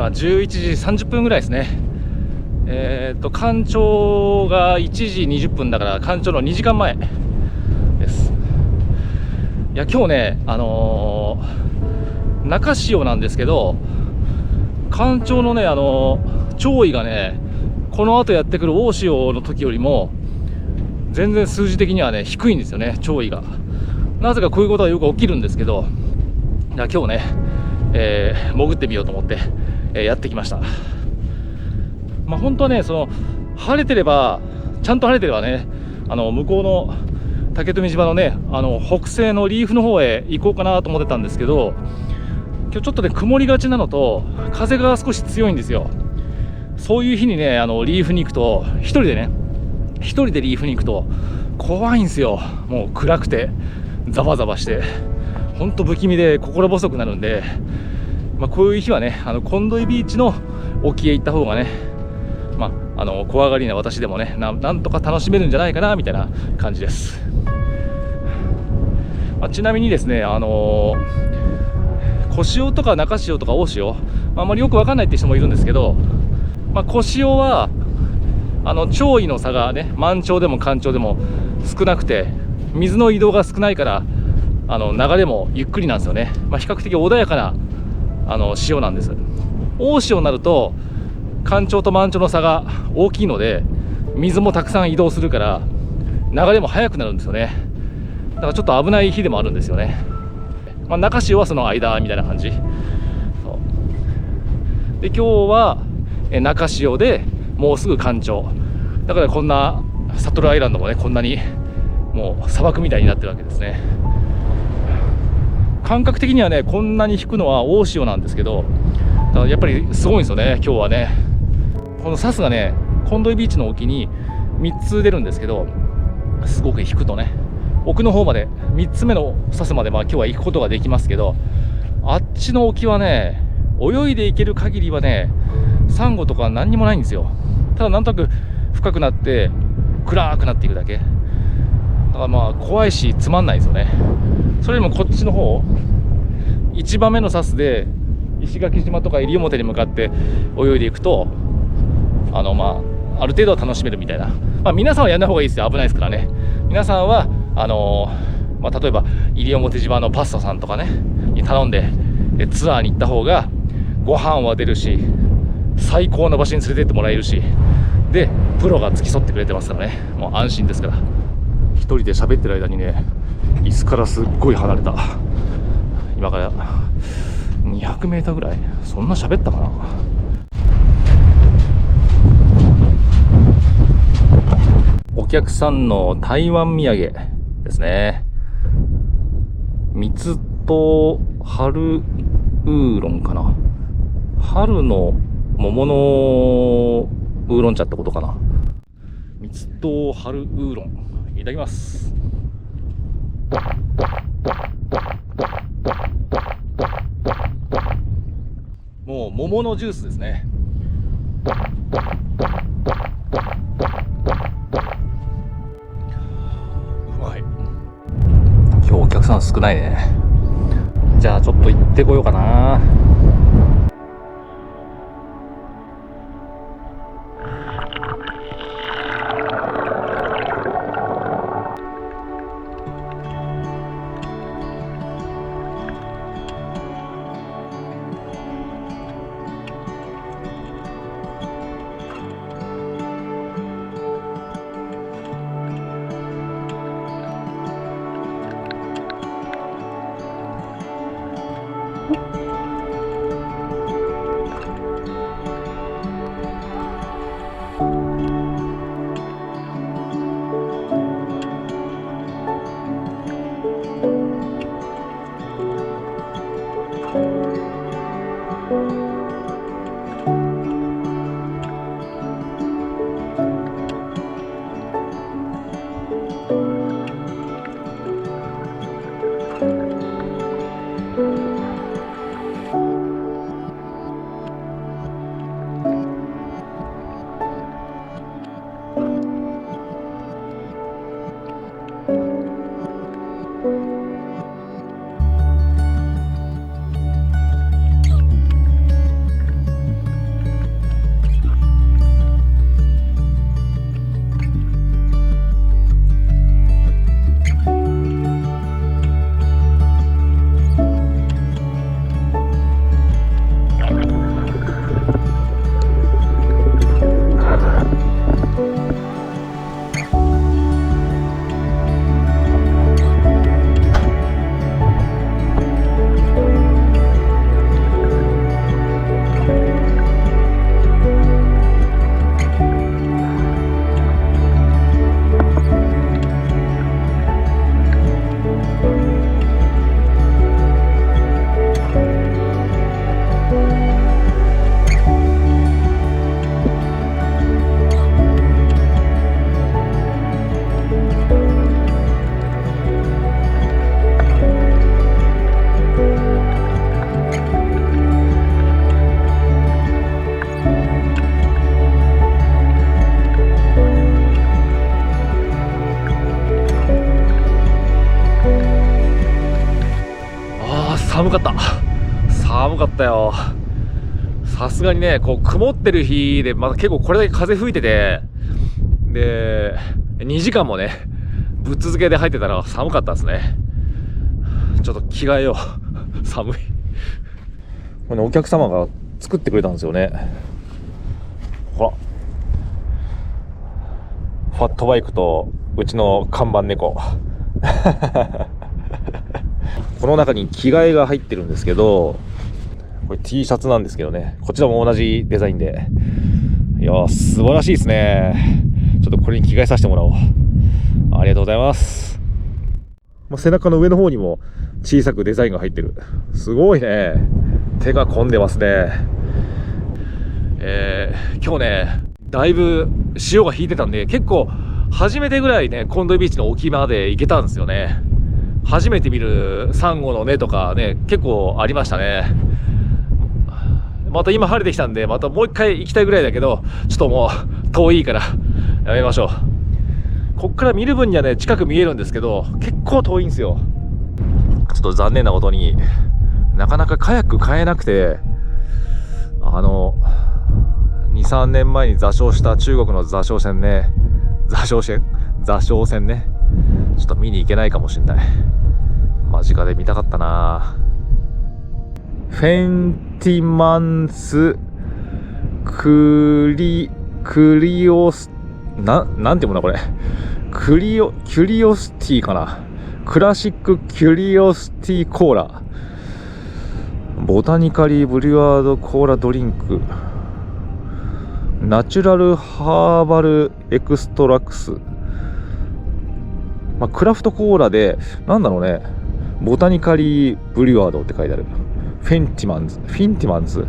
今11時30分ぐらいですね。干潮が1時20分だから干潮の2時間前です。いや今日ね中潮なんですけど、干潮のね潮位がねこの後やってくる大潮の時よりも全然数字的にはね低いんですよね、潮位が。なぜかこういうことがよく起きるんですけど、いや今日ね、潜ってみようと思って、やってきました。本当はね晴れてれば、ちゃんと晴れてればね向こうの竹富島のね北西のリーフの方へ行こうかなと思ってたんですけど、今日ちょっとね曇りがちなのと風が少し強いんですよ。そういう日にねリーフに行くと一人でリーフに行くと怖いんですよ。もう暗くてザバザバしてほんと不気味で心細くなるんで、こういう日はねコンドイビーチの沖へ行った方がね怖がりな私でもねなんとか楽しめるんじゃないかなみたいな感じです。ちなみにですね小潮とか中潮とか大潮、あんまりよく分かんないって人もいるんですけど、小潮は潮位の差がね満潮でも干潮でも少なくて水の移動が少ないから流れもゆっくりなんですよね。比較的穏やかな潮なんです。大潮になると干潮と満潮の差が大きいので水もたくさん移動するから流れも速くなるんですよね。だからちょっと危ない日でもあるんですよね。中潮はその間みたいな感じ。そうで今日は中潮でもうすぐ干潮だから、こんなサトルアイランドもねこんなにもう砂漠みたいになってるわけですね。感覚的にはねこんなに引くのは大潮なんですけど、だからやっぱりすごいんですよね今日はね。このサスがねコンドイビーチの沖に3つ出るんですけど、すごく引くとね奥の方まで3つ目のサスまで今日は行くことができますけど、あっちの沖はね泳いでいける限りはねサンゴとか何にもないんですよ。ただなんとなく深くなって暗くなっていくだけだから怖いしつまんないですよね。それよりもこっちの方1番目のサスで石垣島とか西表に向かって泳いでいくとある程度は楽しめるみたいな、皆さんはやんない方がいいですよ、危ないですからね。皆さんは例えば西表島のパスタさんとかねに頼んでツアーに行った方がご飯は出るし最高の場所に連れてってもらえるし、でプロが付き添ってくれてますからね、もう安心ですから。一人で喋ってる間にね椅子からすっごい離れた。今から200メーターぐらい、そんな喋ったかな。お客さんの台湾土産ですね。蜜と春ウーロンかな。春の桃のウーロン茶ってことかな。蜜と春ウーロンいただきます。もう桃のジュースですね。うまい。今日お客さん少ないね。じゃあちょっと行ってこようかな。寒かったよ。さすがにね、こう曇ってる日でまだ結構これだけ風吹いてて、で2時間もねぶっ続けで入ってたら寒かったですね。ちょっと着替えよう寒い。これ、ね、お客様が作ってくれたんですよね。ほら、ファットバイクとうちの看板猫この中に着替えが入ってるんですけど、これ T シャツなんですけどね、こちらも同じデザインで、いやー素晴らしいですね。ちょっとこれに着替えさせてもらおう。ありがとうございます。背中の上の方にも小さくデザインが入ってる。すごいね。手が込んでますね。今日ねだいぶ潮が引いてたんで、結構初めてぐらいねコンドイビーチの沖まで行けたんですよね。初めて見るサンゴの根とかね結構ありましたね。また今晴れてきたんで、またもう一回行きたいぐらいだけど、ちょっともう遠いからやめましょう。こっから見る分にはね近く見えるんですけど、結構遠いんですよ。ちょっと残念なことになかなかカヤック買えなくて、2、3年前に座礁した中国の座礁船ね、座礁船ね、ちょっと見に行けないかもしれない。間近で見たかったな。フェンティマンスクリオスなんていうものこれ、キュリオスティかな、クラシックキュリオスティコーラ、ボタニカリーブリュワードコーラドリンク、ナチュラルハーバルエクストラクス、クラフトコーラでなんだろうね、ボタニカリーブリュワードって書いてある。フィンティマンズ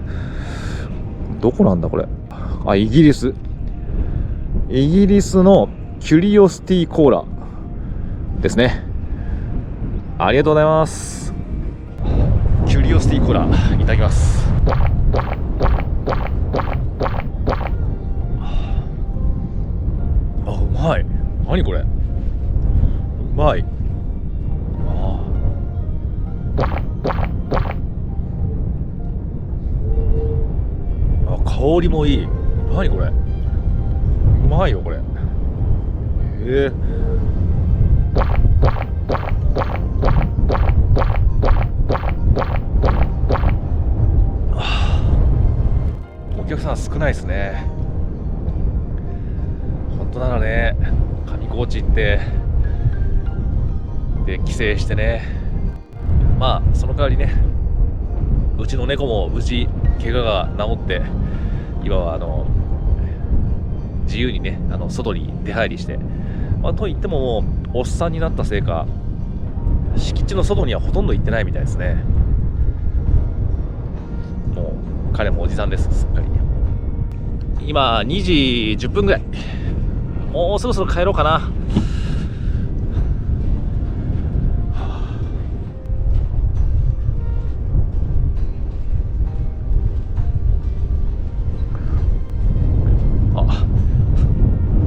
どこなんだこれ。あ、イギリスのキュリオスティコーラですね。ありがとうございます。キュリオスティコーラいただきます。あ、うまい。何これ、うまい。香りもいい。何これ、うまいよこれ。お客さん少ないですね。本当ならね、上高地行ってで帰省してね、その代わりね、うちの猫も無事怪我が治って、今は自由にね外に出入りして、といってももうおっさんになったせいか敷地の外にはほとんど行ってないみたいですね。もう彼もおじさんです、すっかり。今2時10分ぐらい、もうそろそろ帰ろうかな。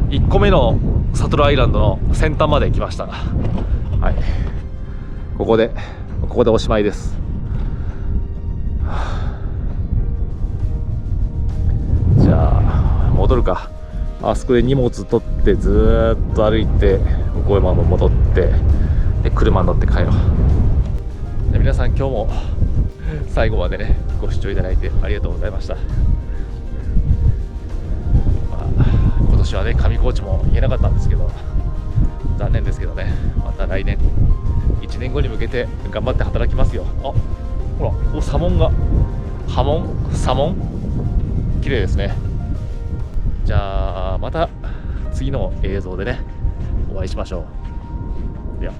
1個目のサトルアイランドの先端まで来ました。はい、ここでおしまいです。じゃあ戻るか。あそこで荷物取ってずーっと歩いて向こうへ戻って、で車に乗って帰ろう。で皆さん今日も最後までねご視聴いただいてありがとうございました。今年はね上高地も行けなかったんですけど、残念ですけどね、また来年1年後に向けて頑張って働きますよ。あ、ほら、サモン綺麗ですね。じゃあまた次の映像でねお会いしましょう。では。